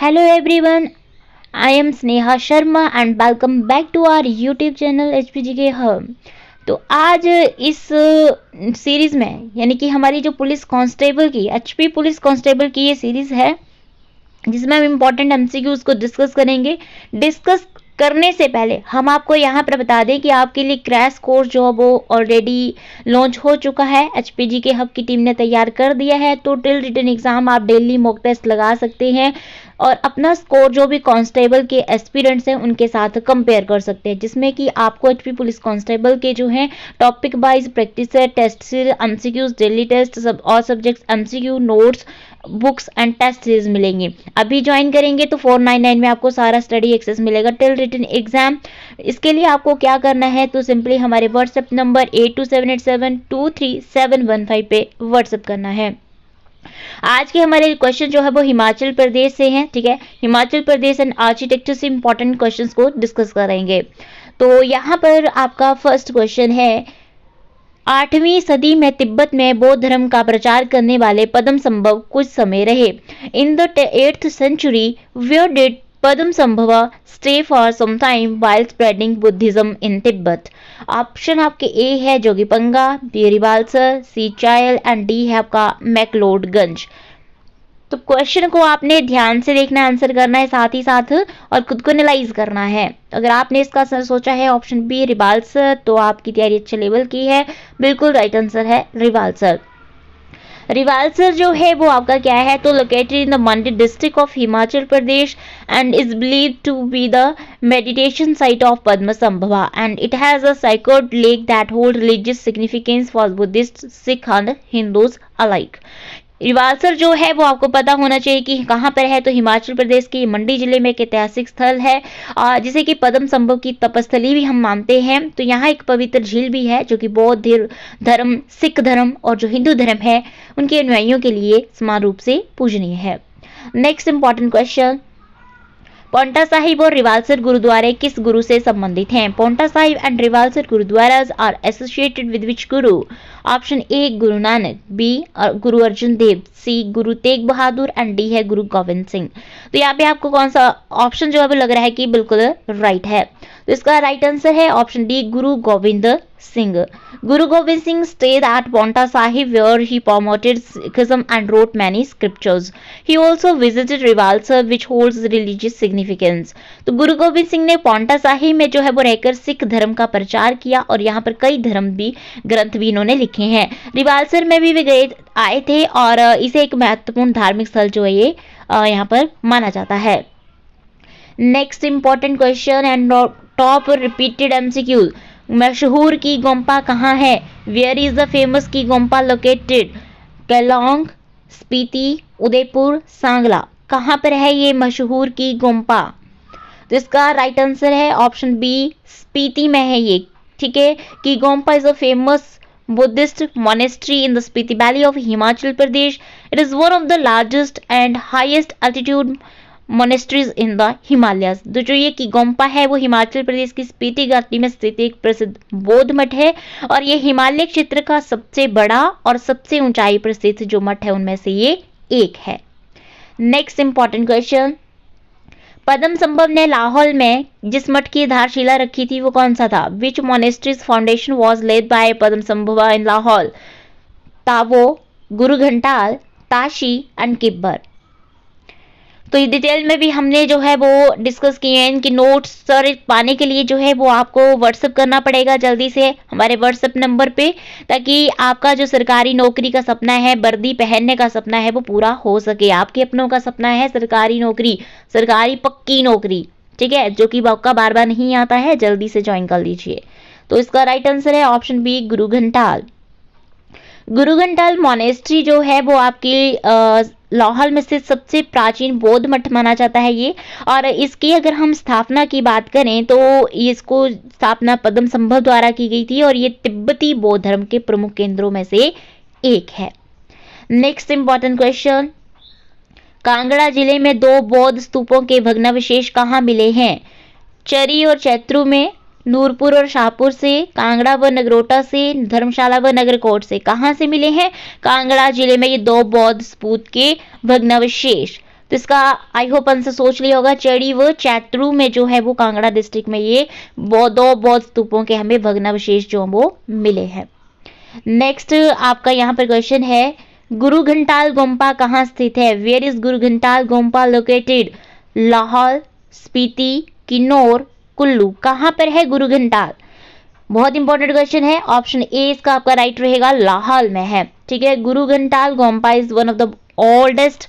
Hello everyone, I am Sneha Sharma and welcome back to our YouTube channel HPGK hub. तो आज इस series में यानी कि हमारी जो पुलिस कांस्टेबल की HP पुलिस कांस्टेबल की ये सीरीज है जिसमें हम इम्पोर्टेंट MCQs को डिस्कस करेंगे। डिस्कस करने से पहले हम आपको यहाँ पर बता दें कि आपके लिए क्रैश कोर्स जो है वो ऑलरेडी लॉन्च हो चुका है। HPGK हब की टीम ने तैयार कर दिया है। तो टिल रिटन एग्जाम आप डेली मॉक टेस्ट लगा सकते हैं और अपना स्कोर जो भी कांस्टेबल के एस्पिरेंट्स हैं उनके साथ कंपेयर कर सकते हैं, जिसमें कि आपको HP पुलिस कांस्टेबल के जो हैं topic wise practice test series MCQs daily test सब और subjects MCQ notes books and test series मिलेंगी। अभी ज्वाइन करेंगे तो 499 में आपको सारा स्टडी एक्सेस मिलेगा टिल रिटन एग्जाम। इसके लिए आपको क्या करना है तो सिंपली हमारे व्हाट्सएप नंबर 8278723715 पे व्हाट्सएप करना है। आज के हमारे क्वेश्चन जो है वो हिमाचल प्रदेश से हैं, ठीक है। हिमाचल प्रदेश एंड आर्किटेक्चर से इंपॉर्टेंट क्वेश्चंस को डिस्कस करेंगे। तो यहाँ पर आपका फर्स्ट क्वेश्चन है, 8वीं सदी में तिब्बत में बौद्ध धर्म का प्रचार करने वाले पद्मसंभव कुछ समय रहे। In the 8th century, where did Padmasambhava stay for some time while spreading Buddhism in Tibet? Option आपके ए है Jogipanga, B Rewalsar, C Chail and D है आपका मैक्लोडगंज। तो क्वेश्चन को आपने ध्यान से देखना, आंसर करना है साथ ही साथ और खुद को एनालाइज करना है। अगर आपने इसका सोचा है ऑप्शन बी रिवाल्सर तो आपकी तैयारी अच्छे लेवल की है। बिल्कुल राइट आंसर है रिवाल्सर। रिवाल्सर जो है वो आपका क्या है तो located in the Mandi district of Himachal Pradesh and is believed to be the meditation site of Padmasambhava and it has a sacred lake that hold religious significance for Buddhist, Sikh and Hindus alike. Rewalsar जो है वो आपको पता होना चाहिए कि कहाँ पर है, तो हिमाचल प्रदेश के मंडी जिले में एक ऐतिहासिक स्थल है जिसे कि पद्मसंभव की तपस्थली भी हम मानते हैं। तो यहाँ एक पवित्र झील भी है जो कि बौद्ध धर्म, सिख धर्म और जो हिंदू धर्म है उनके अनुयायियों के लिए समान रूप से पूजनीय है। Next important question, Paonta Sahib और रिवाल्सर गुरुद्वारे किस गुरु से संबंधित हैं? Paonta Sahib and Rewalsar gurdwaras are associated with which guru? Option A Guru Nanak, B Guru Arjun Dev, C Guru Tegh Bahadur and D है गुरु गोविंद सिंह। तो यहाँ पे आपको कौन सा ऑप्शन जो है लग रहा है कि बिल्कुल राइट है? तो इसका राइट आंसर है option D Guru Govind Singh. Guru Gobind Singh stayed at Paonta Sahib where he promoted Sikhism and wrote many scriptures. He also visited Rivalsar which holds religious significance. तो गुरु गोविंद सिंह ने पौंटा साहिब में जो है वो रहकर सिख धर्म का प्रचार किया और यहाँ पर कई धर्म भी ग्रंथ भी इन्होंने लिखे हैं। रिवाल्सर में भी वे गए आए थे और इसे एक महत्वपूर्ण धार्मिक स्थल जो है ये यहाँ पर माना जाता है। Next important question and top repeated MCQ, मशहूर की गोम्पा कहाँ है? Where is the famous Key Gompa located? Keylong, Spiti, Udaipur, Sangla. कहाँ पर है ये मशहूर की गोम्पा? तो इसका राइट आंसर है ऑप्शन बी स्पीति में है ये, ठीक है। Key Gompa is a famous Buddhist monastery in the Spiti Valley of Himachal Pradesh. It is one of the largest and highest altitude monasteries in the Himalayas. तो जो ये की गोम्पा है वो हिमाचल प्रदेश की स्पीति घाटी में स्थित एक प्रसिद्ध बौद्ध मठ है और ये हिमालय क्षेत्र का सबसे बड़ा और सबसे ऊंचाई पर स्थित जो मठ है उनमें से ये एक है। नेक्स्ट इंपॉर्टेंट क्वेश्चन, पद्मसंभव ने लाहौल में जिस मठ की आधारशिला रखी थी वो कौन सा था? Which monasteries foundation was laid by Padmasambhava in Lahaul? Tabo, Guru Ghantal, Tashi and Kibber. तो ये डिटेल में भी हमने जो है वो डिस्कस किए हैं। इनकी नोट्स सर पाने के लिए जो है वो आपको व्हाट्सअप करना पड़ेगा जल्दी से हमारे व्हाट्सअप नंबर पे, ताकि आपका जो सरकारी नौकरी का सपना है, वर्दी पहनने का सपना है वो पूरा हो सके। आपके अपनों का सपना है सरकारी नौकरी, सरकारी पक्की नौकरी, ठीक है, जो कि आपका बार बार नहीं आता है। जल्दी से ज्वाइन कर लीजिए। तो इसका राइट आंसर है ऑप्शन बी गुरु घंटाल। गुरु घंटाल मोनेस्ट्री जो है वो आपकी लाहौल में स्थित सबसे प्राचीन बौद्ध मठ माना जाता है ये। और इसकी अगर हम स्थापना की बात करें तो इसको स्थापना पद्मसंभव द्वारा की गई थी और ये तिब्बती बौद्ध धर्म के प्रमुख केंद्रों में से एक है। नेक्स्ट इंपॉर्टेंट क्वेश्चन, कांगड़ा जिले में 2 बौद्ध स्तूपों के भग्नावशेष कहाँ मिले हैं? चरी और चैत्रू में, नूरपुर और शाहपुर से, कांगड़ा व नगरोटा से, धर्मशाला व नगरकोट से। कहाँ से मिले हैं? कांगड़ा जिले में ये 2 बौद्ध स्तूप के भग्नावशेष। तो तो इसका आई होप आंसर सोच लिया होगा। चड़ी व चैत्रू में जो है वो कांगड़ा डिस्ट्रिक्ट में ये दो बौद्ध स्तूपों के हमें भग्नावशेष जो वो मिले हैं। नेक्स्ट आपका यहाँ पर क्वेश्चन है, गुरु घंटाल गोम्पा कहाँ स्थित है? Where is Guru Ghantal Gompa located? Lahaul, Spiti, Kinnaur, Kullu. कहाँ पर है गुरु घंटाल? बहुत इंपॉर्टेंट क्वेश्चन है। ऑप्शन ए इसका आपका राइट रहेगा, लाहौल में है। ठीक है, Guru Ghantal Gompa is one of the oldest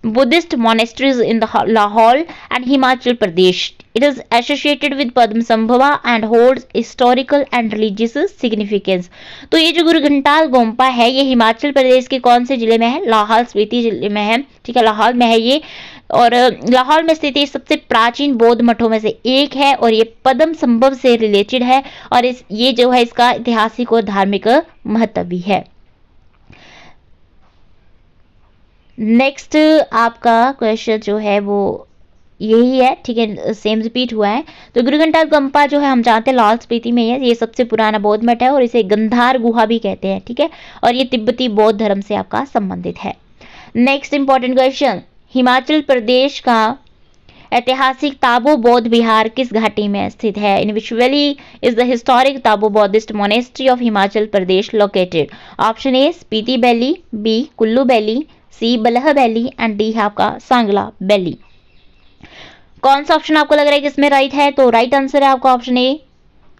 Buddhist monasteries in the Lahore and Himachal Pradesh. It is associated with Padmasambhava and holds historical and religious significance. तो ये जो गुरु घंटाल गोम्पा है ये हिमाचल प्रदेश के कौन से जिले में है? लाहौल स्पीति जिले में है। ठीक है, लाहौल में है ये, और लाहौल में स्थित सबसे प्राचीन बौद्ध मठों में से एक है और ये पद्म संभव से रिलेटेड है और ये जो है इसका ऐतिहासिक और धार्मिक महत्व भी है। नेक्स्ट आपका क्वेश्चन जो है वो यही है। ठीक है, सेम रिपीट हुआ है। तो गुरु घंटाल गोम्पा जो है हम जानते हैं लाहौल स्पीति में है। ये सबसे पुराना बौद्ध मठ है और इसे गंधार गुहा भी कहते हैं। ठीक है, और ये तिब्बती बौद्ध धर्म से आपका संबंधित है। Next important question, Himachal Pradesh का ऐतिहासिक ताबो बौद्ध विहार किस घाटी में स्थित है? In which valley is the historic Tabo Buddhist monastery of Himachal Pradesh located? Option A Spiti valley, B Kullu valley, C Balh valley and D है आपका सांगला वैली। कौन सा ऑप्शन आपको लग रहा है कि इसमें राइट है? तो राइट आंसर है आपका ऑप्शन ए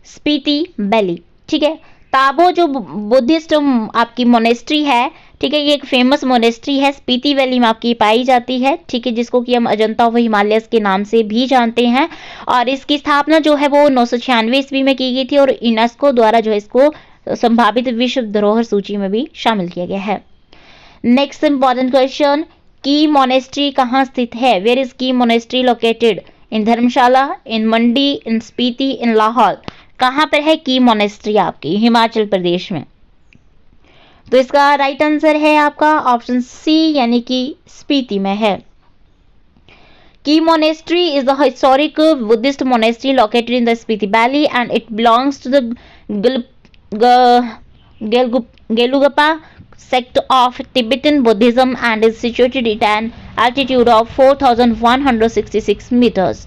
स्पीति वैली। ठीक है, ताबो जो बुद्धिस्ट आपकी मोनेस्ट्री है, ठीक है, ये एक फेमस मोनेस्ट्री है, स्पीति वैली में आपकी पाई जाती है। ठीक है, जिसको कि हम अजंता ऑफ हिमालयस के नाम से भी जानते हैं और इसकी स्थापना जो है वो 996 ईस्वी में की गई थी और यूनेस्को द्वारा जो है इसको संभावित विश्व धरोहर सूची में भी शामिल किया गया है। नेक्स्ट इंपॉर्टेंट क्वेश्चन, की मोनेस्ट्री कहाँ स्थित है? वेयर इज की मोनेस्ट्री लोकेटेड? इन धर्मशाला, इन मंडी, इन स्पीति, इन लाहौल। कहाँ पर है की मोनेस्ट्री आपकी? हिमाचल प्रदेश में। तो इसका राइट आंसर है आपका ऑप्शन सी यानी कि स्पीति में है। Key monastery is the historic Buddhist monastery located in the Spiti valley and it belongs to the Gelugpa sect of Tibetan Buddhism and is situated at an altitude of 4166 meters.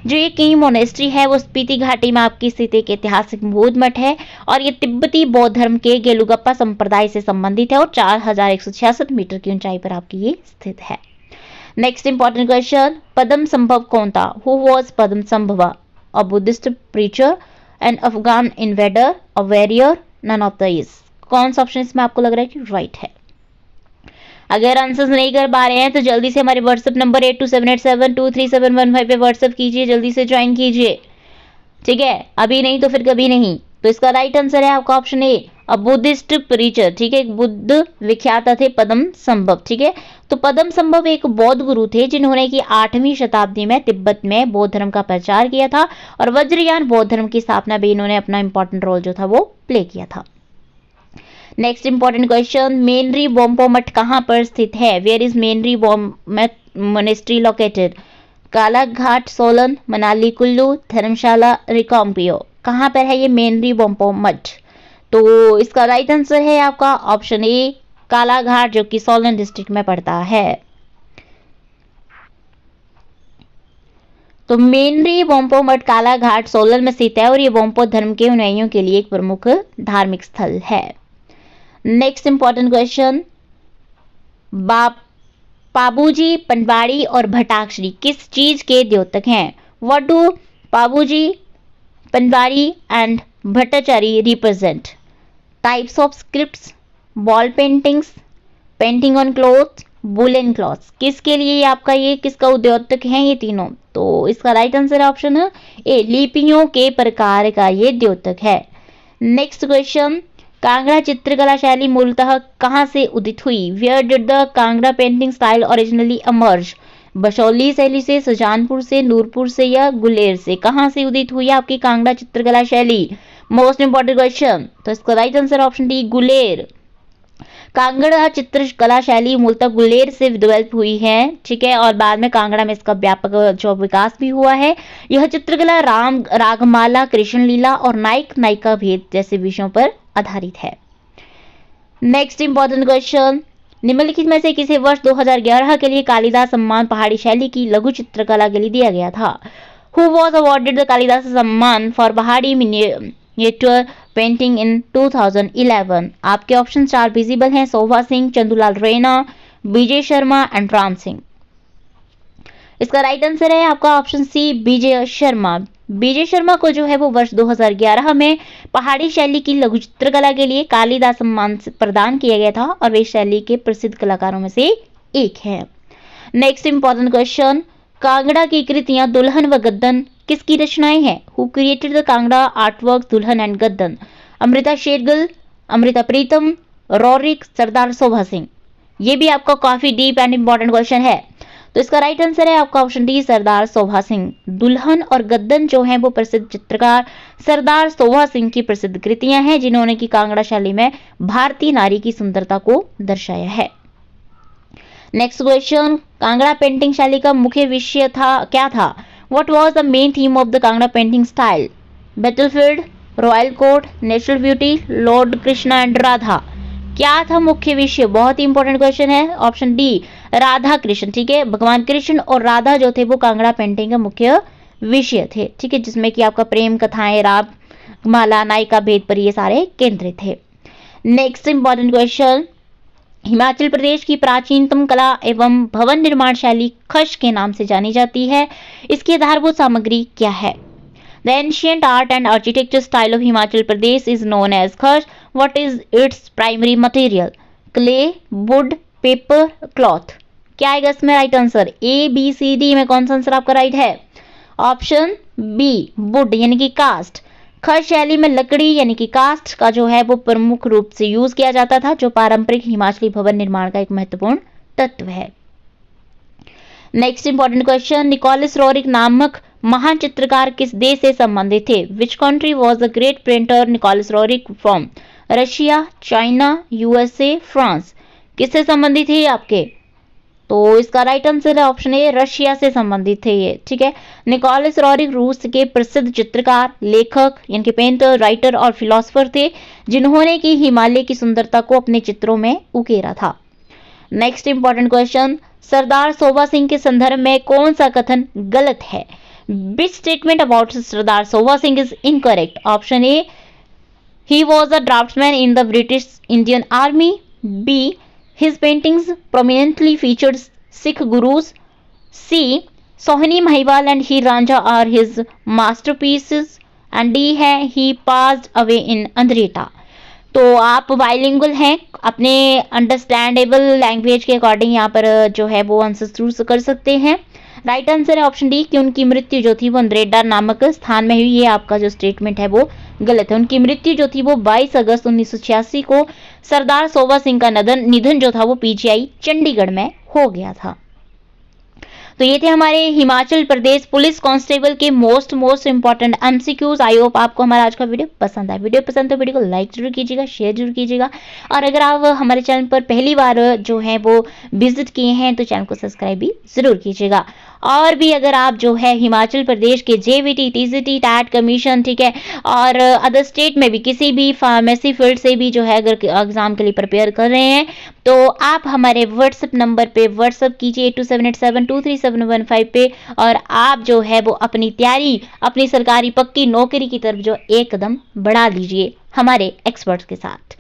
जो ये की monastery है वो स्पीति घाटी में आपकी स्थित एक ऐतिहासिक बौद्ध मठ है और ये तिब्बती बौद्ध धर्म के गेलुगप्पा संप्रदाय से संबंधित है और 4166 मीटर की ऊंचाई पर आपकी ये स्थित है। नेक्स्ट इंपॉर्टेंट क्वेश्चन, पद्म संभव कौन था? Who was Padmasambhava? A Buddhist preacher, an Afghan invader, a warrior, none of these. कौन सा ऑप्शन इसमें आपको लग रहा है कि राइट है? अगर आंसर्स नहीं कर पा रहे हैं तो जल्दी से हमारे व्हाट्सएप नंबर 8278723715 पे व्हाट्सएप कीजिए, जल्दी से ज्वाइन कीजिए। ठीक है, अभी नहीं तो फिर कभी नहीं। तो इसका राइट आंसर है आपका option A, a Buddhist preacher. ठीक है, बुद्ध विख्याता थे पद्म संभव। ठीक है, तो पद्म संभव एक बौद्ध गुरु थे जिन्होंने कि 8वीं शताब्दी में तिब्बत में बौद्ध धर्म का प्रचार किया था और वज्रयान बौद्ध धर्म की स्थापना भी इन्होंने अपना इंपॉर्टेंट रोल जो था वो प्ले किया था। Next important question, Menri Bonpo मठ कहाँ पर स्थित है? Where is Menri monastery located? Kalaghat, Solan, Manali, Kullu, Dharamshala, Rekongpeo. कहाँ पर है ये मेनरी बोम्पो मठ? तो इसका राइट आंसर है आपका ऑप्शन ए कालाघाट, जो कि सोलन डिस्ट्रिक्ट में पड़ता है। तो मेनरी बोम्पो मठ कालाघाट सोलन में स्थित है और ये बोम्पो धर्म के अनुयायियों के लिए एक प्रमुख धार्मिक स्थल है। Next important question, Pabuji, Pandwari और भटाक्षरी किस चीज के द्योतक हैं? What do Pabuji, Pandwari and Bhattachari represent? Types of scripts, wall paintings, painting on cloth, woollen cloths. किसके लिए आपका ये किसका उद्योतक है ये तीनों? तो इसका राइट आंसर ऑप्शन है ए, लिपियों के प्रकार का ये द्योतक है। नेक्स्ट क्वेश्चन, कांगड़ा चित्रकला शैली मूलतः कहाँ से उदित हुई? Where did the Kangra painting style originally emerge? Basohli शैली से, सुजानपुर से, नूरपुर से या गुलेर से? कहाँ से उदित हुई आपकी कांगड़ा चित्रकला शैली? Most important question. तो इसका right answer option D Guler. Kangra चित्रकला शैली मूलतः गुलेर से डेवलप हुई है। ठीक है, और बाद में कांगड़ा में इसका व्यापक जो विकास भी हुआ है। यह चित्रकला राम, रागमाला, कृष्ण लीला और नायक नायिका भेद जैसे विषयों पर आधारित है। नेक्स्ट इंपॉर्टेंट क्वेश्चन, निम्नलिखित में से किसे वर्ष 2011 के लिए कालिदास सम्मान पहाड़ी शैली की लघु चित्रकला के लिए दिया गया था? Who was awarded the Kalidas सम्मान फॉर पहाड़ी मिनिएचर पेंटिंग इन 2011? आपके ऑप्शन 4 विजिबल हैं, शोभा सिंह, चंदूलाल रैना, विजय शर्मा एंड राम सिंह। इसका राइट आंसर है आपका ऑप्शन सी, विजय शर्मा। विजय शर्मा को जो है वो वर्ष 2011 में पहाड़ी शैली की लघु चित्रकला के लिए कालिदास सम्मान प्रदान किया गया था और वे शैली के प्रसिद्ध कलाकारों में से एक है। नेक्स्ट इंपॉर्टेंट क्वेश्चन, कांगड़ा की कृतियां दुल्हन व गद्दन किसकी रचनाएं हैं? Who created the Kangra artwork Dulhan and Gaddan? Amrita Shergil, Amrita Pritam, Roerich, Sardar Sobha Singh. ये भी आपका काफी डीप एंड इंपॉर्टेंट क्वेश्चन है, तो इसका राइट आंसर है आपका ऑप्शन डी, सरदार शोभा सिंह। दुल्हन और गद्दन जो है वो प्रसिद्ध चित्रकार सरदार शोभा सिंह की प्रसिद्ध कृतियां हैं, जिन्होंने की कांगड़ा शैली में भारतीय नारी की सुंदरता को दर्शाया है। नेक्स्ट क्वेश्चन, कांगड़ा पेंटिंग शैली का मुख्य विषय क्या था? What was the main theme of the Kangra painting style? Battlefield, royal court, natural beauty, Lord Krishna and Radha. क्या था मुख्य विषय? बहुत ही इंपॉर्टेंट क्वेश्चन है, ऑप्शन डी, राधा कृष्ण। ठीक है, भगवान कृष्ण और राधा जो थे वो कांगड़ा पेंटिंग का मुख्य विषय थे। ठीक है, जिसमें कि आपका प्रेम कथाएं, राग माला, नायिका भेद पर ये सारे केंद्रित थे। Next important question, Himachal Pradesh की प्राचीनतम कला एवं भवन निर्माण शैली खश के नाम से जानी जाती है। इसकी आधारभूत सामग्री क्या है? The ancient art and architecture style of Himachal Pradesh is known as Khash. What is its primary material? Clay, wood, paper, cloth. क्या आएगा इसमें राइट आंसर? ए, बी, सी, डी में कौन सा आंसर आपका राइट है? ऑप्शन बी, वुड यानी कि कास्ट। खश शैली में लकड़ी यानी कि कास्ट का जो है वो प्रमुख रूप से यूज किया जाता था, जो पारंपरिक हिमाचली भवन निर्माण का एक महत्वपूर्ण तत्व है। Next important question, Nicholas Roerich नामक महान चित्रकार किस देश से संबंधित थे? Which country was the great painter Nicholas Roerich from? Russia, China, USA, France. किससे संबंधित है आपके? तो इसका राइट आंसर है ऑप्शन ए, रशिया से संबंधित थे ये। ठीक है, निकोलस रोरिक रूस के प्रसिद्ध चित्रकार, लेखक यानी कि पेंटर, राइटर और फिलोसोफर थे, जिन्होंने की हिमालय की सुंदरता को अपने चित्रों में उकेरा था। नेक्स्ट इंपॉर्टेंट क्वेश्चन, सरदार शोभा सिंह के संदर्भ में कौन सा कथन गलत है? Which statement about Sardar Shobha Singh is incorrect? Option A, he was a draftsman in the British Indian Army. B, his paintings prominently featured Sikh gurus. C, Sohini Mahiwal and Heer Ranjha are his masterpieces. And D है, he passed away in Andreta. तो आप bilingual हैं, अपने understandable language के according यहाँ पर जो है वो आंसर चूज कर सकते हैं। राइट आंसर है ऑप्शन डी कि उनकी मृत्यु जो थी वो अंद्रेडा नामक स्थान में हुई। ये आपका जो स्टेटमेंट है वो गलत है। उनकी मृत्यु जो थी वो 22 अगस्त 1986 को सरदार शोभा सिंह का निधन जो था वो पीजीआई चंडीगढ़ में हो गया था। तो ये थे हमारे हिमाचल प्रदेश पुलिस कांस्टेबल के most important MCQs. I hope आपको हमारा आज का वीडियो पसंद आया। वीडियो पसंद तो वीडियो को लाइक जरूर कीजिएगा, शेयर जरूर कीजिएगा, और अगर आप हमारे चैनल पर पहली बार जो है वो विजिट किए हैं तो चैनल को सब्सक्राइब भी जरूर कीजिएगा। और भी अगर आप जो है हिमाचल प्रदेश के जेवीटी, टीजीटी, टैट कमीशन, ठीक है, और अदर स्टेट में भी किसी भी फार्मेसी फील्ड से भी जो है अगर एग्जाम के लिए प्रिपेयर कर रहे हैं तो आप हमारे व्हाट्सएप नंबर पे व्हाट्सएप कीजिए 2787237115 पे, और आप जो है वो अपनी तैयारी, अपनी सरकारी पक्की नौकरी की तरफ जो एक कदम बढ़ा लीजिए हमारे एक्सपर्ट्स के साथ।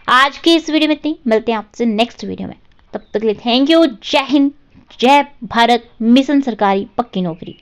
आज की इस वीडियो में इतनी, मिलते हैं आपसे नेक्स्ट वीडियो में। तब तक के लिए थैंक यू। जय हिंद, जय भारत, मिशन सरकारी पक्की नौकरी।